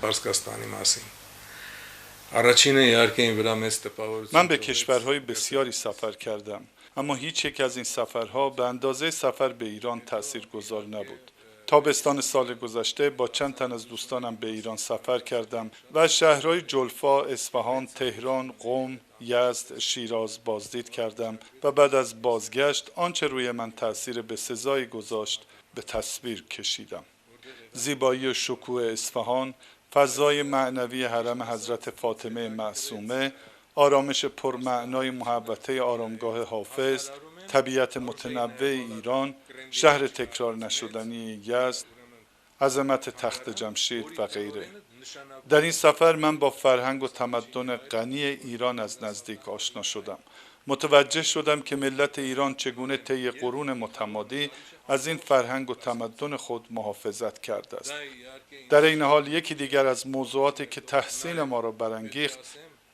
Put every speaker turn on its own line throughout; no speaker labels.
Պարսկաստանի մասին։ Առաջինը իհարկե این վրա մեծ տպավորություն
من به کشورهای بسیاری سفر کردم، اما هیچ یک از این سفرها به اندازه سفر به ایران تاثیرگذار نبود. تابستان سال گذشته با چند تن از دوستانم به ایران سفر کردم و از شهرهای جلفا، اصفهان، تهران، قم، یزد، شیراز بازدید کردم و بعد از بازگشت آنچه روی من تأثیر بسزایی گذاشت به تصویر کشیدم. زیبایی و شکوه اصفهان، فضای معنوی حرم حضرت فاطمه معصومه، آرامش پرمعنای محوطه آرامگاه حافظ، طبیعت متنوع ایران، شهر تکرار نشدنی یزد، عظمت تخت جمشید و غیره. در این سفر من با فرهنگ و تمدن غنی ایران از نزدیک آشنا شدم. متوجه شدم که ملت ایران چگونه طی قرون متمادی از این فرهنگ و تمدن خود محافظت کرده است. در این حال یکی دیگر از موضوعاتی که تحسین ما را برانگیخت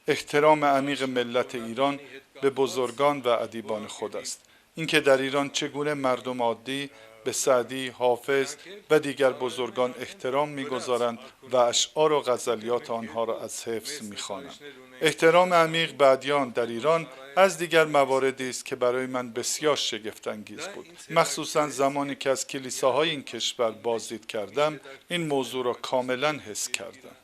احترام عمیق ملت ایران به بزرگان و ادیبان خود است. اینکه در ایران چگونه مردم عادی به سعدی، حافظ و دیگر بزرگان احترام می‌گذارند و اشعار و غزلیات آنها را از حفظ می‌خوانند. احترام عمیق به ادیان در ایران از دیگر مواردی است که برای من بسیار شگفت‌انگیز بود. مخصوصاً زمانی که از کلیساهای این کشور بازدید کردم، این موضوع را کاملاً حس کردم.